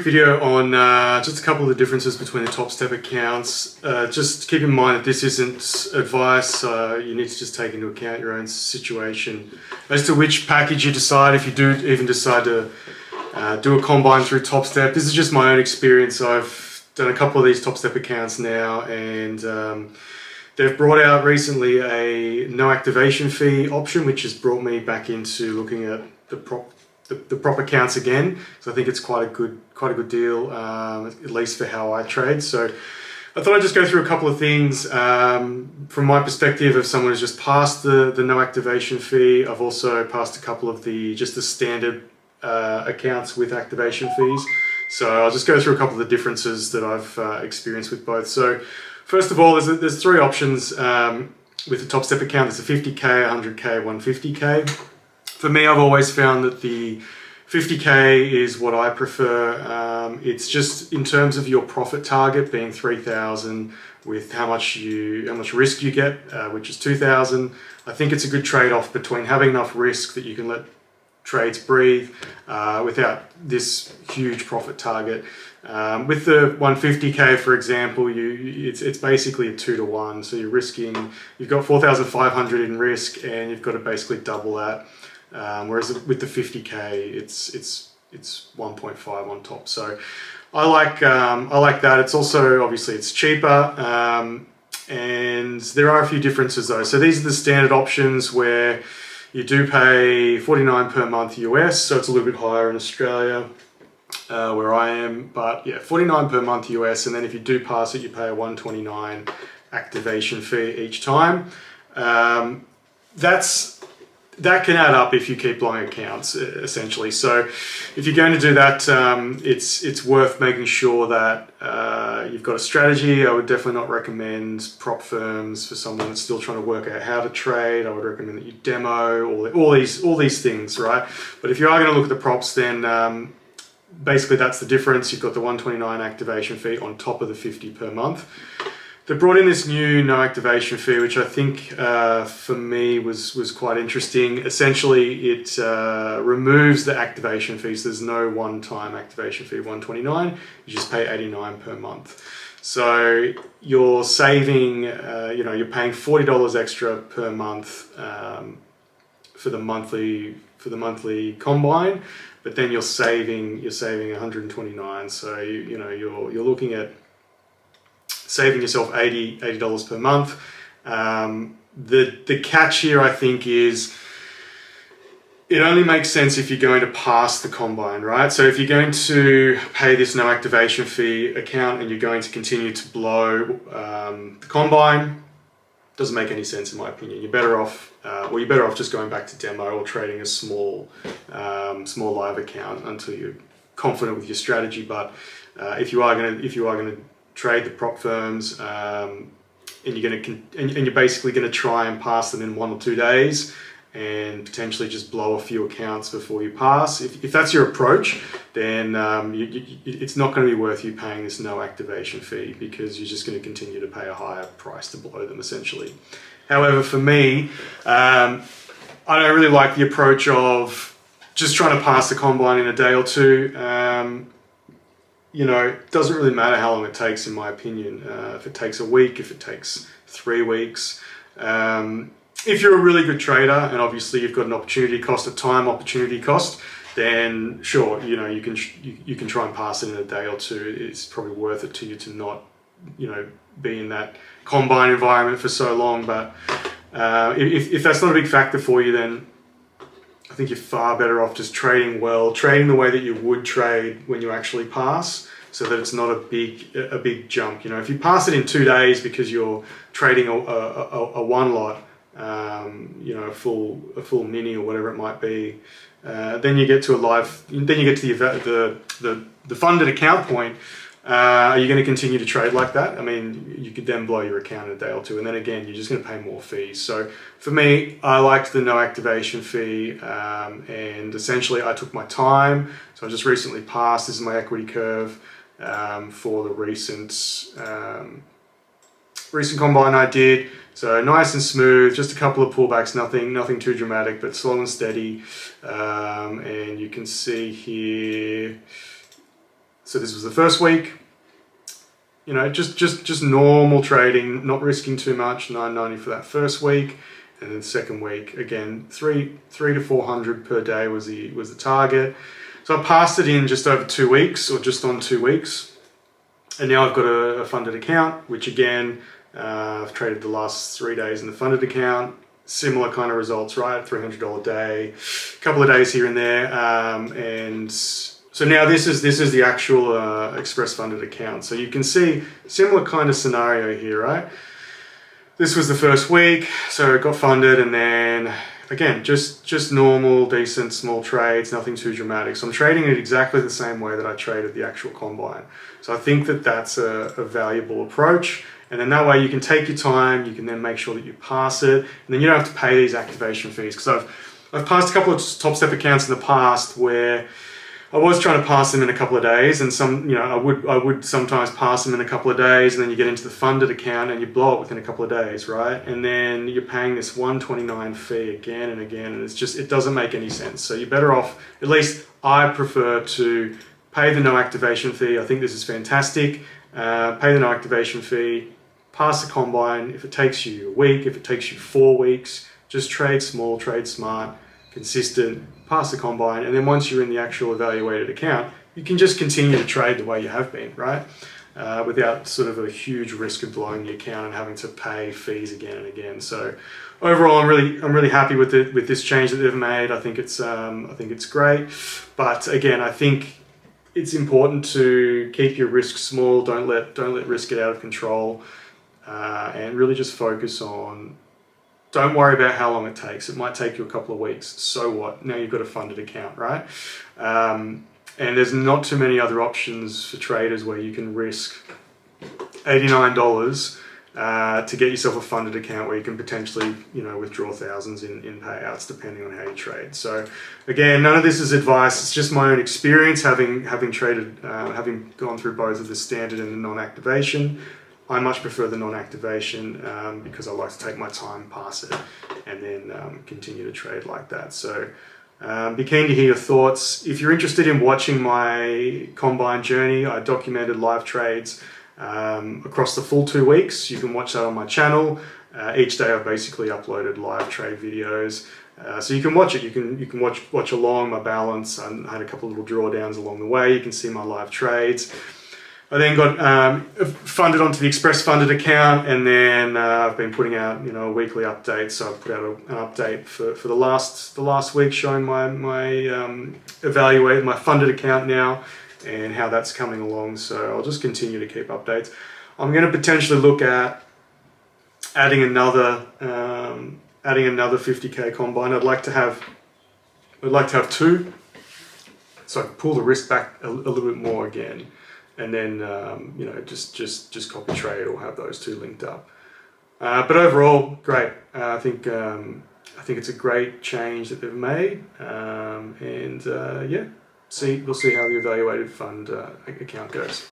Video on just a couple of the differences between the Topstep accounts. Just keep in mind that this isn't advice. You need to just take into account your own situation as to which package you decide. If you do even decide to do a combine through Topstep, this is just my own experience. I've done a couple of these Topstep accounts now, and they've brought out recently a no activation fee option, which has brought me back into looking at the prop accounts again. So I think it's quite a good deal, at least for how I trade. So I thought I'd just go through a couple of things from my perspective of someone who's just passed the no activation fee. I've also passed a couple of the standard accounts with activation fees. So I'll just go through a couple of the differences that I've experienced with both. So first of all, there's three options with the Topstep account. There's a 50K, 100K, 150K. For me, I've always found that the 50K is what I prefer. It's just in terms of your profit target being 3,000 with how much risk you get, which is 2,000. I think it's a good trade-off between having enough risk that you can let trades breathe without this huge profit target. With the 150K, for example, it's basically a 2-to-1. So you've got 4,500 in risk, and you've got to basically double that. Whereas with the 50K, it's 1.5 on top. So I like that. It's also obviously it's cheaper, and there are a few differences though. So these are the standard options where you do pay $49 per month US, so it's a little bit higher in Australia where I am. But yeah, $49 per month US, and then if you do pass it, you pay a $129 activation fee each time. That can add up if you keep blowing accounts, essentially. So if you're going to do that, it's worth making sure that you've got a strategy. I would definitely not recommend prop firms for someone that's still trying to work out how to trade. I would recommend that you demo all these things, right? But if you are going to look at the props, then basically that's the difference. You've got the $129 activation fee on top of the $50 per month. They brought in this new no activation fee, which I think for me was quite interesting. Essentially, it removes the activation fees. There's no one-time activation fee of $129. You just pay $89 per month. So you're saving, you're paying $40 extra per month for the monthly combine, but then you're saving $129. So you're looking at saving yourself $80 per month. The catch here, I think, is it only makes sense if you're going to pass the combine, right? So if you're going to pay this no activation fee account and you're going to continue to blow the combine, doesn't make any sense in my opinion. You're better off just going back to demo or trading a small live account until you're confident with your strategy. But if you are going to trade the prop firms, and you're basically going to try and pass them in 1 or 2 days and potentially just blow a few accounts before you pass. If that's your approach, then it's not going to be worth you paying this no activation fee, because you're just going to continue to pay a higher price to blow them essentially. However, for me, I don't really like the approach of just trying to pass the combine in a day or two. It doesn't really matter how long it takes, in my opinion. If it takes a week, if it takes 3 weeks. If you're a really good trader and obviously you've got an opportunity cost, a time opportunity cost, then sure, you can try and pass it in a day or two. It's probably worth it to you to not, be in that combine environment for so long. But if that's not a big factor for you, then I think you're far better off just trading the way that you would trade when you actually pass, so that it's not a big jump. If you pass it in 2 days because you're trading a one lot, a full mini or whatever it might be, then you get to the funded account point. Are you going to continue to trade like that? I mean, you could then blow your account in a day or two, and then again, you're just going to pay more fees. So for me, I liked the no activation fee, and essentially I took my time. So I just recently passed. This is my equity curve for the recent combine I did. So nice and smooth, just a couple of pullbacks, nothing too dramatic, but slow and steady. And you can see here, So this was the first week. You know, just normal trading, not risking too much. $9.90 for that first week, and then the second week again, three to 400 per day was the target. So I passed it in just over 2 weeks, or just on 2 weeks, and now I've got a funded account, which again, I've traded the last 3 days in the funded account. Similar kind of results, right? $300 a day, a couple of days here and there, and so now this is the actual Express funded account. So you can see similar kind of scenario here, right? This was the first week, so it got funded, and then again, just normal, decent, small trades, nothing too dramatic. So I'm trading it exactly the same way that I traded the actual combine. So I think that that's a valuable approach. And then that way you can take your time, you can then make sure that you pass it, and then you don't have to pay these activation fees. Because I've passed a couple of Topstep accounts in the past where I was trying to pass them in a couple of days, and I would sometimes pass them in a couple of days, and then you get into the funded account and you blow it within a couple of days, right? And then you're paying this $129 fee again and again, and it doesn't make any sense. So you're better off, at least I prefer to pay the no activation fee. I think this is fantastic. Pay the no activation fee, pass the combine. If it takes you a week, if it takes you 4 weeks, just trade small, trade smart, consistent, pass the combine, and then once you're in the actual evaluated account, you can just continue to trade the way you have been, right? Without sort of a huge risk of blowing the account and having to pay fees again and again. So overall, I'm really happy with this change that they've made. I think it's great, but again, I think it's important to keep your risk small. Don't let risk get out of control, and really just focus on. Don't worry about how long it takes. It might take you a couple of weeks. So what? Now you've got a funded account, right? And there's not too many other options for traders where you can risk $89 to get yourself a funded account where you can potentially, withdraw thousands in payouts depending on how you trade. So again, none of this is advice. It's just my own experience having traded, having gone through both of the standard and the non-activation. I much prefer the non-activation because I like to take my time, pass it, and then continue to trade like that. So be keen to hear your thoughts. If you're interested in watching my combine journey, I documented live trades across the full 2 weeks. You can watch that on my channel. Each day I've basically uploaded live trade videos. So you can watch it. You can watch along my balance. I had a couple of little drawdowns along the way. You can see my live trades. I then got funded onto the Express funded account, and then I've been putting out a weekly update. So I've put out an update for the last week showing my my funded account now and how that's coming along. So I'll just continue to keep updates. I'm going to potentially look at adding another 50k combine. I'd like to have 2, so I can pull the risk back a little bit more again. And then, just copy trade or have those two linked up. But overall, great. I think it's a great change that they've made. We'll see how the evaluated fund account goes.